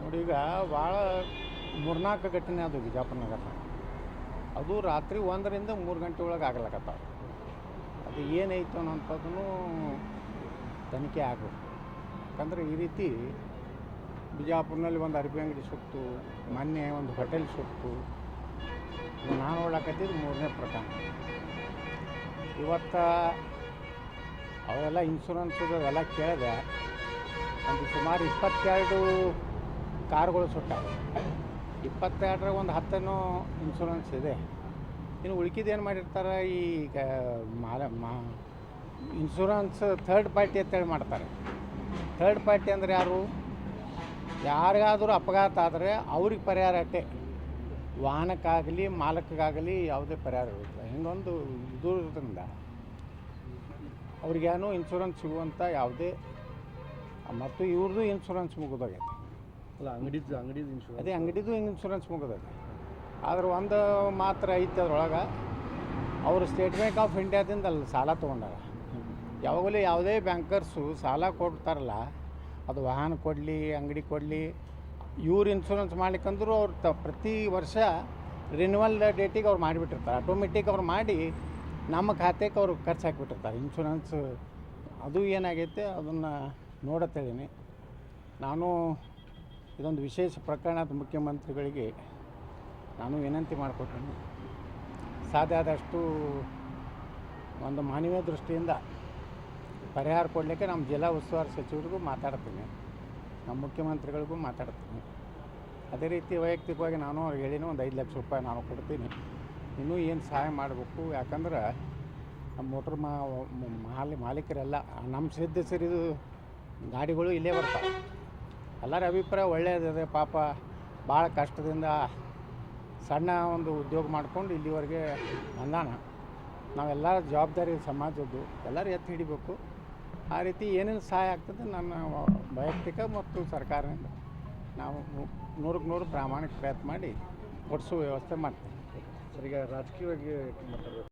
ನೋಡಿ ಈಗ ಭಾಳ 3-4 ಘಟನೆ ಅದು ಬಿಜಾಪುರ ನಗರ. ಅದು ರಾತ್ರಿ 1ರಿಂದ 3 ಗಂಟೆ ಒಳಗೆ ಆಗ್ಲಕತ್ತಾವ. ಅದು ಏನೈತು ಅನ್ನೋಂಥದ್ದನ್ನು ತನಿಖೆ ಆಗಬೇಕು. ಯಾಕಂದರೆ ಈ ರೀತಿ ಬಿಜಾಪುರನಲ್ಲಿ ಒಂದು ಅರ್ಬಿ ಅಂಗಡಿ ಸುಟ್ಟು, ಮೊನ್ನೆ ಒಂದು ಹೋಟೆಲ್ ಸುಟ್ಟು, ನಾನು ನೋಡಕತ್ತಿದ್ದು 3ನೇ ಪ್ರಕರಣ. ಇವತ್ತು ಅವೆಲ್ಲ ಇನ್ಶೂರೆನ್ಸ್ ಎಲ್ಲ ಕೇಳಿದೆ. ಒಂದು ಸುಮಾರು 22 ಕಾರುಗಳು ಸುಟ್ಟಾವೆ. 22 ಒಂದು 10 ಇನ್ಶೂರೆನ್ಸ್ ಇದೆ. ಇನ್ನು ಉಳ್ಕಿದ್ದು ಏನು ಮಾಡಿರ್ತಾರೆ, ಈಗ ಇನ್ಶೂರೆನ್ಸ್ ಥರ್ಡ್ ಪಾರ್ಟಿ ಅಂತೇಳಿ ಮಾಡ್ತಾರೆ. ಥರ್ಡ್ ಪಾರ್ಟಿ ಅಂದರೆ ಯಾರು? ಯಾರಿಗಾದರೂ ಅಪಘಾತ ಆದರೆ ಅವ್ರಿಗೆ ಪರಿಹಾರ ಅಷ್ಟೇ, ವಾಹನಕ್ಕಾಗಲಿ ಮಾಲಕ್ಕಾಗಲಿ ಯಾವುದೇ ಪರಿಹಾರ ಇರೋದಿಲ್ಲ. ಹಿಂಗೊಂದು ಇದು ಇರೋದ್ರಿಂದ ಅವ್ರಿಗೇನು ಇನ್ಶೂರೆನ್ಸ್ ಸಿಗುವಂಥ ಯಾವುದೇ, ಮತ್ತು ಇವ್ರದ್ದು ಇನ್ಶೂರೆನ್ಸ್ ಮುಗಿದೋಗೈತೆ. ಅಲ್ಲ, ಅಂಗಡಿದು ಇನ್ಶೂರೆನ್ಸ್, ಅದೇ ಅಂಗಡಿದು ಇನ್ಶೂರೆನ್ಸ್ ಮುಗಿದೈತೆ. ಆದ್ರೆ ಒಂದು ಮಾತ್ರ ಐತೆ ಅದರೊಳಗೆ, ಅವರು ಸ್ಟೇಟ್ ಬ್ಯಾಂಕ್ ಆಫ್ ಇಂಡಿಯಾದಿಂದ ಅಲ್ಲಿ ಸಾಲ ತೊಗೊಂಡಾರ. ಯಾವಾಗಲೂ ಯಾವುದೇ ಬ್ಯಾಂಕರ್ಸು ಸಾಲ ಕೊಡ್ತಾರಲ್ಲ, ಅದು ವಾಹನ ಕೊಡಲಿ ಅಂಗಡಿ ಕೊಡಲಿ, ಇವ್ರು ಇನ್ಶೂರೆನ್ಸ್ ಮಾಡ್ಲಿಕ್ಕಂದ್ರೂ ಅವ್ರು ಪ್ರತಿ ವರ್ಷ ರಿನ್ಯೂವಲ್ ಡೇಟಿಗೆ ಅವ್ರು ಮಾಡಿಬಿಟ್ಟಿರ್ತಾರೆ. ಆಟೋಮೆಟಿಕ್ ಅವ್ರು ಮಾಡಿ ನಮ್ಮ ಖಾತೆಗೆ ಅವರು ಖರ್ಚು ಹಾಕಿಬಿಟ್ಟಿರ್ತಾರೆ ಇನ್ಶೂರೆನ್ಸ್. ಅದು ಏನಾಗೈತೆ ಅದನ್ನು ನೋಡತ್ತೇಳೀನಿ. ನಾನು ಇದೊಂದು ವಿಶೇಷ ಪ್ರಕರಣ, ಅದು ಮುಖ್ಯಮಂತ್ರಿಗಳಿಗೆ ನಾನು ವಿನಂತಿ ಮಾಡಿಕೊಟ್ಟೇನೆ. ಸಾಧ್ಯ ಆದಷ್ಟು ಒಂದು ಮಾನವೀಯ ದೃಷ್ಟಿಯಿಂದ ಪರಿಹಾರ ಕೊಡಲಿಕ್ಕೆ ನಮ್ಮ ಜಿಲ್ಲಾ ಉಸ್ತುವಾರಿ ಸಚಿವರಿಗೂ ಮಾತಾಡ್ತೀನಿ, ನಮ್ಮ ಮುಖ್ಯಮಂತ್ರಿಗಳಿಗೂ ಮಾತಾಡ್ತೀನಿ. ಅದೇ ರೀತಿ ವೈಯಕ್ತಿಕವಾಗಿ ನಾನು ಅವ್ರಿಗೆ ಹೇಳಿನ ಒಂದು 5 ಲಕ್ಷ ರೂಪಾಯಿ ನಾನು ಕೊಡ್ತೀನಿ. ಇನ್ನೂ ಏನು ಸಹಾಯ ಮಾಡಬೇಕು, ಯಾಕಂದ್ರೆ ನಮ್ಮ ಮೋಟ್ರ್ ಮಾಲೀಕರೆಲ್ಲ ನಮ್ಮ ಸದಸ್ಯರಿದು ಗಾಡಿಗಳು ಇಲ್ಲೇ ಬರ್ತಾವೆ. ಎಲ್ಲರ ಅಭಿಪ್ರಾಯ ಒಳ್ಳೆಯದಿದೆ. ಪಾಪ ಭಾಳ ಕಷ್ಟದಿಂದ ಸಣ್ಣ ಒಂದು ಉದ್ಯೋಗ ಮಾಡ್ಕೊಂಡು ಇಲ್ಲಿವರೆಗೆ ಬಂದಾನ. ನಾವೆಲ್ಲ ಜವಾಬ್ದಾರಿ ಸಮಾಜದ್ದು, ಎಲ್ಲರೂ ಎತ್ತಿ ಹಿಡಿಬೇಕು. ಆ ರೀತಿ ಏನೇನು ಸಹಾಯ ಆಗ್ತದೆ ನನ್ನ ವೈಯಕ್ತಿಕ ಮತ್ತು ಸರ್ಕಾರದಿಂದ ನಾವು 100ಕ್ಕೆ 100 ಪ್ರಾಮಾಣಿಕ ಪ್ರಯತ್ನ ಮಾಡಿ ಕೊಡಿಸೋ ವ್ಯವಸ್ಥೆ ಮಾಡ್ತೀವಿ. ಸರ್, ಈಗ ರಾಜಕೀಯವಾಗಿ ಮಾತಾಡಬೇಕು.